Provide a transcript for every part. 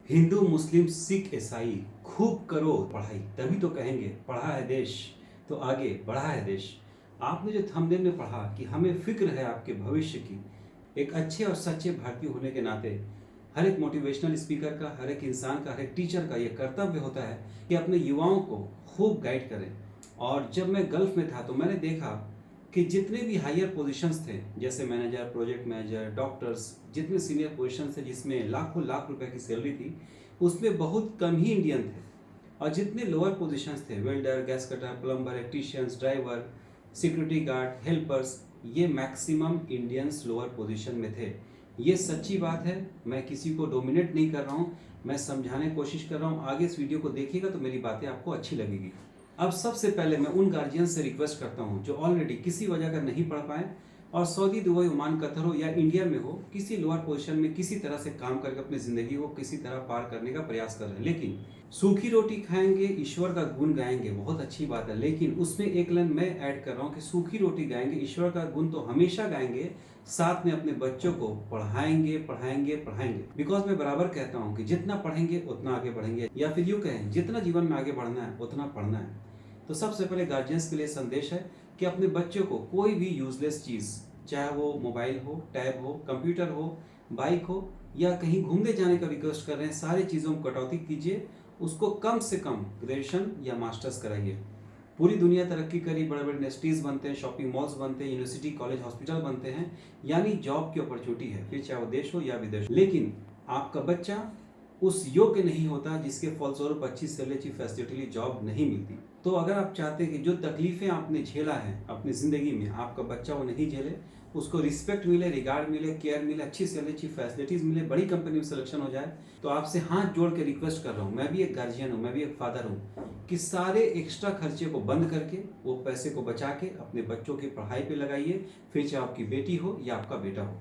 हिंदू मुस्लिम सिख ईसाई खूब करो पढ़ाई, तभी तो कहेंगे पढ़ा है देश तो आगे बढ़ा है देश। आपने जो थंबनेल में पढ़ा कि हमें फिक्र है आपके भविष्य की, एक अच्छे और सच्चे भारतीय होने के नाते हर एक मोटिवेशनल स्पीकर का, हर एक इंसान का, हर एक टीचर का यह कर्तव्य होता है कि अपने युवाओं को खूब गाइड करें। और जब मैं गल्फ में था तो मैंने देखा कि जितने भी हायर पोजीशंस थे, जैसे मैनेजर, प्रोजेक्ट मैनेजर, डॉक्टर्स, जितने सीनियर पोजीशंस थे जिसमें लाखों लाख रुपए की सैलरी थी, उसमें बहुत कम ही इंडियन थे। और जितने लोअर पोजीशंस थे, welder, gas cutter, plumber, electricians, driver, security guard, helpers, ये मैक्सिमम इंडियंस लोअर पोजीशन में थे। ये सच्ची बात है, मैं किसी को डोमिनेट नहीं कर रहा हूँ, मैं समझाने की कोशिश कर रहा हूँ। आगे इस वीडियो को देखिएगा तो मेरी बातें आपको अच्छी लगेगी। अब सबसे पहले मैं उन गार्जियन से रिक्वेस्ट करता हूँ जो ऑलरेडी किसी वजह का नहीं पढ़ पाए और सऊदी, दुबई, ओमान, कतर हो या इंडिया में हो, किसी लोअर पोजीशन में किसी तरह से काम करके अपनी ज़िंदगी को किसी तरह पार करने का प्रयास कर रहे हैं। लेकिन सूखी रोटी खाएंगे, ईश्वर का गुण गाएंगे, बहुत अच्छी बात है, लेकिन उसमें एक लाइन मैं ऐड कर रहा हूँ कि सूखी रोटी गाएंगे, ईश्वर का गुण तो हमेशा गाएंगे, साथ में अपने बच्चों को पढ़ाएंगे पढ़ाएंगे पढ़ाएंगे। बिकॉज मैं बराबर कहता हूँ कि जितना पढ़ेंगे उतना आगे बढ़ेंगे, या फिर यूँ कहें जितना जीवन में आगे बढ़ना है उतना पढ़ना है। तो सबसे पहले गार्जियंस के लिए संदेश है कि अपने बच्चों को कोई भी यूजलेस चीज़, चाहे वो मोबाइल हो, टैब हो, कंप्यूटर हो, बाइक हो, या कहीं घूमने जाने का रिक्वेस्ट कर रहे हैं, सारी चीज़ों में कटौती कीजिए। उसको कम से कम ग्रेजुएशन या मास्टर्स कराइए। पूरी दुनिया तरक्की करी, बड़े बड़े इंडस्ट्रीज बनते हैं, शॉपिंग मॉल्स बनते हैं, यूनिवर्सिटी, कॉलेज, हॉस्पिटल बनते हैं, यानी जॉब की अपॉर्चुनिटी है, फिर चाहे वो देश हो या विदेश। लेकिन आपका बच्चा उस योग्य नहीं होता जिसके फलस्वरूप अच्छी सैलरी, अच्छी फैसिलिटी, जॉब नहीं मिलती। तो अगर आप चाहते हैं कि जो तकलीफें आपने झेला है अपनी ज़िंदगी में, आपका बच्चा वो नहीं झेले, उसको रिस्पेक्ट मिले, रिगार्ड मिले, केयर मिले, अच्छी सैलरी, अच्छी फैसिलिटीज़ मिले, बड़ी कंपनी में सिलेक्शन हो जाए, तो आपसे हाथ जोड़ के रिक्वेस्ट कर रहा हूँ, मैं भी एक गार्जियन हूँ, मैं भी एक फादर हूँ, कि सारे एक्स्ट्रा खर्चे को बंद करके वो पैसे को बचा के अपने बच्चों की पढ़ाई पे लगाइए, फिर चाहे आपकी बेटी हो या आपका बेटा हो,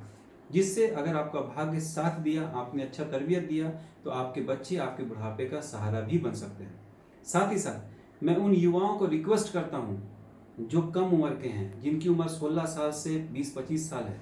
जिससे अगर आपका भाग्य साथ दिया, आपने अच्छा तरबियत दिया, तो आपके बच्चे आपके बुढ़ापे का सहारा भी बन सकते हैं। साथ ही साथ मैं उन युवाओं को रिक्वेस्ट करता हूँ जो कम उम्र के हैं, जिनकी उम्र 16 साल से 20-25 साल है,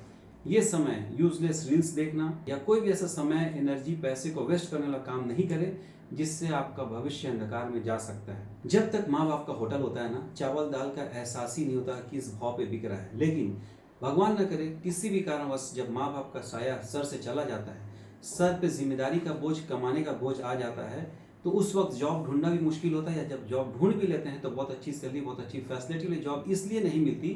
ये समय यूजलेस रील्स देखना या कोई भी ऐसा समय, एनर्जी, पैसे को वेस्ट करने वाला काम नहीं करे जिससे आपका भविष्य अंधकार में जा सकता है। जब तक माँ बाप का होटल होता है ना, चावल दाल का एहसास ही नहीं होता कि इस भाव पे बिक रहा है। लेकिन भगवान न करे किसी भी कारणवश जब माँ बाप का साया सर से चला जाता है, सर पे जिम्मेदारी का बोझ, कमाने का बोझ आ जाता है, तो उस वक्त जॉब ढूंढना भी मुश्किल होता है, या जब जॉब ढूंढ भी लेते हैं तो बहुत अच्छी सैलरी, बहुत अच्छी फैसिलिटी वाली जॉब इसलिए नहीं मिलती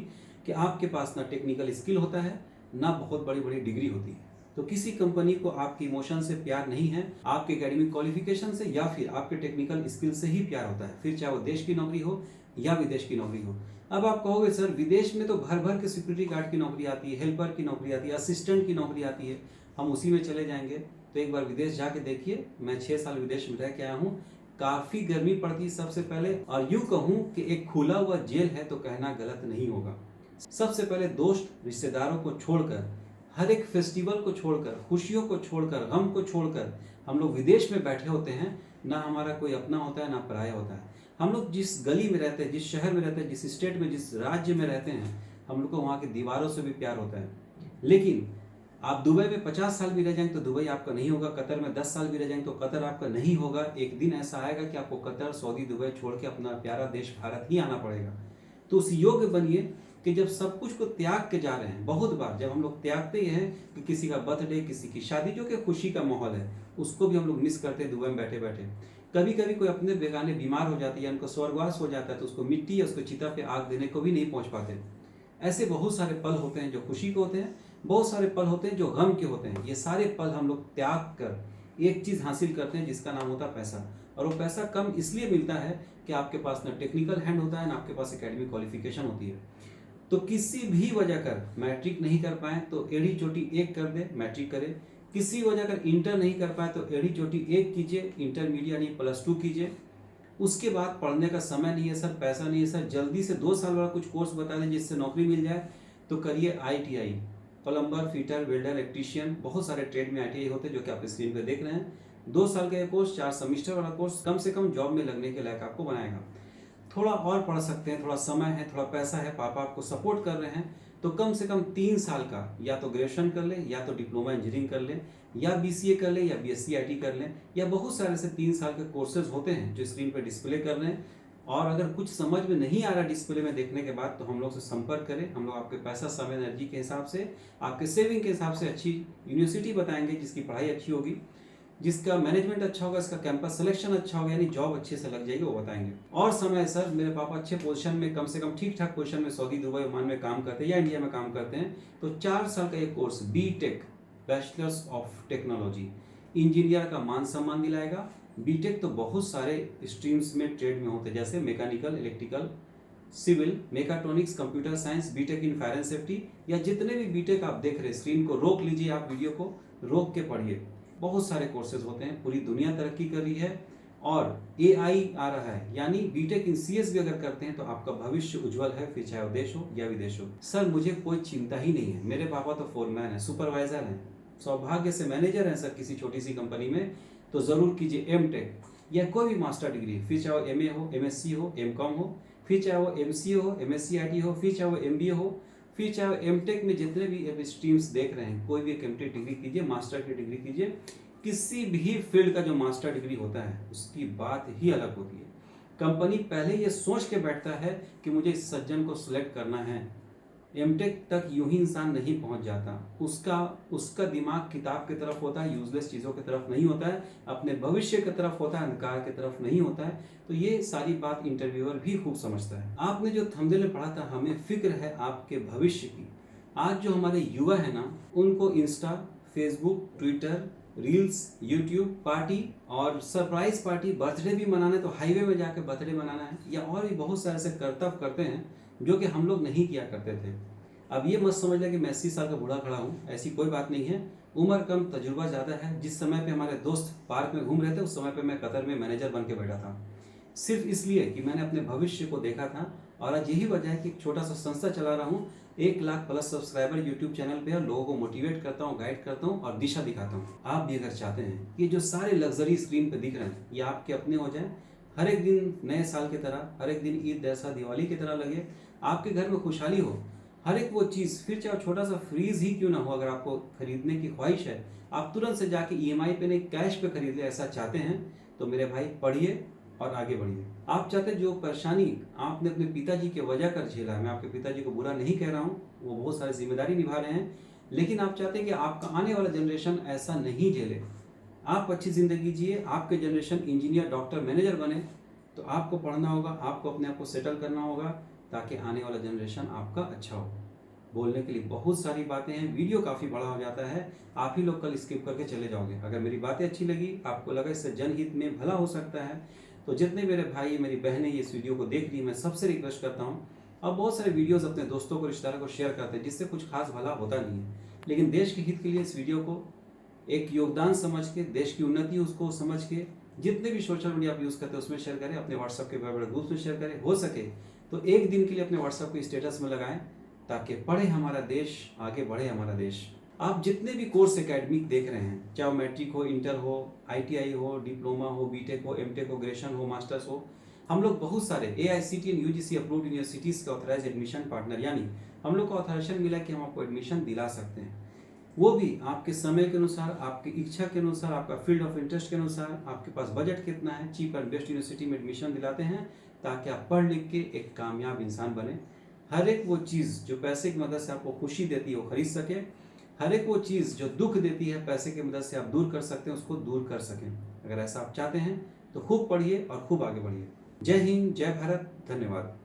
कि आपके पास ना टेक्निकल स्किल होता है, ना बहुत बड़ी बड़ी डिग्री होती है। तो किसी कंपनी को आपके इमोशन से प्यार नहीं है, आपके एकेडमिक क्वालिफिकेशन से या फिर आपके टेक्निकल स्किल से ही प्यार होता है, फिर चाहे वो देश की नौकरी हो या विदेश की नौकरी हो। अब आप कहोगे सर विदेश में तो भर भर के सिक्योरिटी गार्ड की नौकरी आती है, हेल्पर की नौकरी आती है, असिस्टेंट की नौकरी आती है, हम उसी में चले जाएंगे। तो एक बार विदेश जाके देखिए, मैं 6 साल विदेश में रह के आया हूँ, काफ़ी गर्मी पड़ती है सबसे पहले, और यूँ कहूँ कि एक खुला हुआ जेल है तो कहना गलत नहीं होगा। सबसे पहले दोस्त रिश्तेदारों को छोड़कर, हर एक फेस्टिवल को छोड़कर, खुशियों को छोड़कर, गम को छोड़कर हम लोग विदेश में बैठे होते हैं। ना हमारा कोई अपना होता है ना पराया होता है। हम लोग जिस गली में रहते हैं, जिस शहर में रहते हैं, जिस स्टेट में, जिस राज्य में रहते हैं, हम लोग को वहाँ की दीवारों से भी प्यार होता है। लेकिन आप दुबई में 50 साल भी रह जाएंगे तो दुबई आपका नहीं होगा, कतर में 10 साल भी रह जाएंगे तो कतर आपका नहीं होगा। एक दिन ऐसा आएगा कि आपको कतर, सऊदी, दुबई छोड़ के अपना प्यारा देश भारत ही आना पड़ेगा। तो उस योग्य बनिए कि जब सब कुछ को त्याग के जा रहे हैं, बहुत बार जब हम लोग त्यागते ही हैं कि किसी का बर्थडे, किसी की शादी, जो कि खुशी का माहौल है, उसको भी हम लोग मिस करते हैं दुबई में बैठे बैठे। कभी कभी कोई अपने बेगाने बीमार हो जाती है, उनको स्वर्गवास हो जाता है, तो उसको मिट्टी या उसको चिता पे आग देने को भी नहीं पहुंच पाते। ऐसे बहुत सारे पल होते हैं जो खुशी के होते हैं, बहुत सारे पल होते हैं जो गम के होते हैं। ये सारे पल हम लोग त्याग कर एक चीज़ हासिल करते हैं जिसका नाम होता है पैसा। और वो पैसा कम इसलिए मिलता है कि आपके पास ना टेक्निकल हैंड होता है, ना आपके पास एकेडमिक क्वालिफिकेशन होती है। तो किसी भी वजह कर मैट्रिक नहीं कर पाए तो एड़ी चोटी एक कर दे, मैट्रिक करे। किसी वजह कर इंटर नहीं कर पाए तो एड़ी चोटी एक कीजिए, इंटरमीडिएट यानी +2 कीजिए। उसके बाद पढ़ने का समय नहीं है सर, पैसा नहीं है सर, जल्दी से 2 साल वाला कुछ कोर्स बता दें जिससे नौकरी मिल जाए, तो करिए ITI, plumber, fitter, welder, electrician, बहुत सारे ट्रेड में ITI होते हैं जो कि आप स्क्रीन पर देख रहे हैं। 2 साल का कोर्स, 4 सेमेस्टर वाला कोर्स कम से कम जॉब में लगने के लायक आपको बनाएगा। थोड़ा और पढ़ सकते हैं, थोड़ा समय है, थोड़ा पैसा है, पापा आपको सपोर्ट कर रहे हैं, तो कम से कम 3 साल का या तो ग्रेजुएशन कर लें, या तो डिप्लोमा इंजीनियरिंग कर लें, या बीसीए कर लें, या बीएससी आईटी कर लें, या बहुत सारे ऐसे 3 साल के कोर्सेज होते हैं जो स्क्रीन पर डिस्प्ले कर रहे हैं। और अगर कुछ समझ में नहीं आ रहा डिस्प्ले में देखने के बाद, तो हम लोग से संपर्क करें। हम लोग आपके पैसा, समय, एनर्जी के हिसाब से, आपके सेविंग के हिसाब से अच्छी यूनिवर्सिटी बताएंगे जिसकी पढ़ाई अच्छी होगी, जिसका मैनेजमेंट अच्छा होगा, इसका कैंपस सिलेक्शन अच्छा होगा, यानी जॉब अच्छे से लग जाएगी, वो बताएंगे। और समय सर, मेरे पापा अच्छे पोजीशन में, कम से कम ठीक ठाक पोजीशन में सऊदी, दुबई, ओमान में काम करते हैं या इंडिया में काम करते हैं, तो 4 साल का ये course BTech, bachelors of technology, engineer का मान सम्मान दिलाएगा। बीटेक तो बहुत सारे स्ट्रीम्स में, ट्रेड में होते हैं, जैसे mechanical, electrical, civil, mechatronics, computer science, BTech in fire and safety, या जितने भी बीटेक आप देख रहे हैं, स्क्रीन को रोक लीजिए, आप वीडियो को रोक के पढ़िए। बहुत सारे कोर्सेज होते हैं, पूरी दुनिया तरक्की कर रही है और एआई आ रहा है, यानी बीटेक इन सीएस भी अगर करते हैं तो आपका भविष्य उज्जवल है, फिर चाहे वो देश हो या विदेश हो। सर मुझे कोई चिंता ही नहीं है, मेरे पापा तो फोरमैन है, सुपरवाइजर हैं, सौभाग्य से मैनेजर हैं सर किसी छोटी सी कंपनी में। तो जरूर कीजिए एमटेक या कोई भी मास्टर डिग्री, फिर चाहे वो एमए हो, एमएससी हो, एमकॉम हो, फिर चाहे वो एमसीए हो, एमएससी आईटी हो, फिर चाहे वो एमबीए हो, फिर चाहे एमटेक में जितने भी स्ट्रीम्स देख रहे हैं, कोई भी एक एमटेक डिग्री कीजिए, मास्टर की डिग्री कीजिए। किसी भी फील्ड का जो मास्टर डिग्री होता है उसकी बात ही अलग होती है। कंपनी पहले ये सोच के बैठता है कि मुझे इस सज्जन को सिलेक्ट करना है। एमटेक तक यूं ही इंसान नहीं पहुंच जाता, उसका दिमाग किताब की तरफ होता है, यूजलेस चीज़ों की तरफ नहीं होता है, अपने भविष्य की तरफ होता है, अंधकार की तरफ नहीं होता है। तो ये सारी बात इंटरव्यूअर भी खूब समझता है। आपने जो थंबनेल में पढ़ा था, हमें फिक्र है आपके भविष्य की। आज जो हमारे युवा है ना, उनको Insta, Facebook, Twitter, reels, YouTube, party और सरप्राइज पार्टी, बर्थडे भी मनाना है तो हाईवे में जाकर बर्थडे मनाना है, या और भी बहुत सारे ऐसे कर्तव्य करते हैं जो कि हम लोग नहीं किया करते थे। अब ये मत समझ लें कि मैं 80 साल का बूढ़ा खड़ा हूँ, ऐसी कोई बात नहीं है। उम्र कम, तजुर्बा ज़्यादा है। जिस समय पे हमारे दोस्त पार्क में घूम रहे थे, उस समय पे मैं कतर में मैनेजर बन के बैठा था, सिर्फ इसलिए कि मैंने अपने भविष्य को देखा था। और आज यही वजह है कि एक छोटा सा संस्था चला रहा हूँ, 1 lakh plus subscriber YouTube channel पे है। लोगों को मोटिवेट करता हूँ, गाइड करता हूँ और दिशा दिखाता हूँ। आप भी अगर चाहते हैं कि जो सारे लग्जरी स्क्रीन पे दिख रहे हैं ये आपके अपने हो जाए, हर एक दिन नए साल की तरह, हर एक दिन ईद जैसा, दिवाली की तरह लगे, आपके घर में खुशहाली हो, हर एक वो चीज़, फिर चाहे छोटा सा फ्रीज ही क्यों ना हो, अगर आपको खरीदने की ख्वाहिश है, आप तुरंत से जाके ईएमआई पे नहीं, कैश पे खरीद ले, ऐसा चाहते हैं तो मेरे भाई पढ़िए और आगे बढ़िए। आप चाहते जो परेशानी आपने अपने पिताजी के वजह कर झेला है, मैं आपके पिताजी को बुरा नहीं कह रहा हूँ, वो बहुत सारी जिम्मेदारी निभा रहे हैं, लेकिन आप चाहते हैं कि आपका आने वाला जनरेशन ऐसा नहीं झेले, आप अच्छी ज़िंदगी जिए, आपके जनरेशन इंजीनियर, डॉक्टर, मैनेजर बने। तो आपको पढ़ना होगा, आपको अपने आप को सेटल करना होगा, ताकि आने वाला जनरेशन आपका अच्छा हो। बोलने के लिए बहुत सारी बातें हैं, वीडियो काफ़ी बड़ा हो जाता है, आप ही लोग कल स्किप करके चले जाओगे। अगर मेरी बातें अच्छी लगी, आपको लगा इससे जनहित में भला हो सकता है, तो जितने मेरे भाई, मेरी बहनें इस वीडियो को देख रही हैं, मैं सबसे रिक्वेस्ट करता हूँ, अब बहुत सारे वीडियोस अपने दोस्तों को, रिश्तेदारों को शेयर करते हैं, जिससे कुछ खास भला होता नहीं है, लेकिन देश के हित के लिए इस वीडियो को एक योगदान समझ के, देश की उन्नति उसको समझ के, जितने भी सोशल मीडिया आप यूज़ करते हैं उसमें शेयर करें, अपने व्हाट्सएप के बड़े बड़े ग्रुप में शेयर करें, हो सके तो एक दिन के लिए अपने व्हाट्सएप को स्टेटस में लगाएं, ताकि पढ़े हमारा देश, आगे बढ़े हमारा देश। आप जितने भी कोर्स एकेडमिक देख रहे हैं, चाहे मैट्रिक हो, इंटर हो, आईटीआई हो, डिप्लोमा हो, बीटेक हो, एमटेक हो, ग्रेजुएशन हो, मास्टर्स हो, हम लोग बहुत सारे AICT and UGC approved universities के ऑथराइज एडमिशन पार्टनर, यानी हम लोग को ऑथराइजेशन मिला कि हम आपको एडमिशन दिला सकते हैं, वो भी आपके समय के अनुसार, आपकी इच्छा के अनुसार, आपका फील्ड ऑफ इंटरेस्ट के अनुसार, आपके पास बजट कितना है, चीप एंड बेस्ट यूनिवर्सिटी में एडमिशन दिलाते हैं, ताकि आप पढ़ लिख के एक कामयाब इंसान बने। हर एक वो चीज़ जो पैसे की मदद से आपको खुशी देती है वो खरीद सके, हर एक वो चीज़ जो दुख देती है पैसे की मदद से आप दूर कर सकते हैं, उसको दूर कर सकें। अगर ऐसा आप चाहते हैं तो खूब पढ़िए और खूब आगे बढ़िए। जय हिंद, जय भारत, धन्यवाद।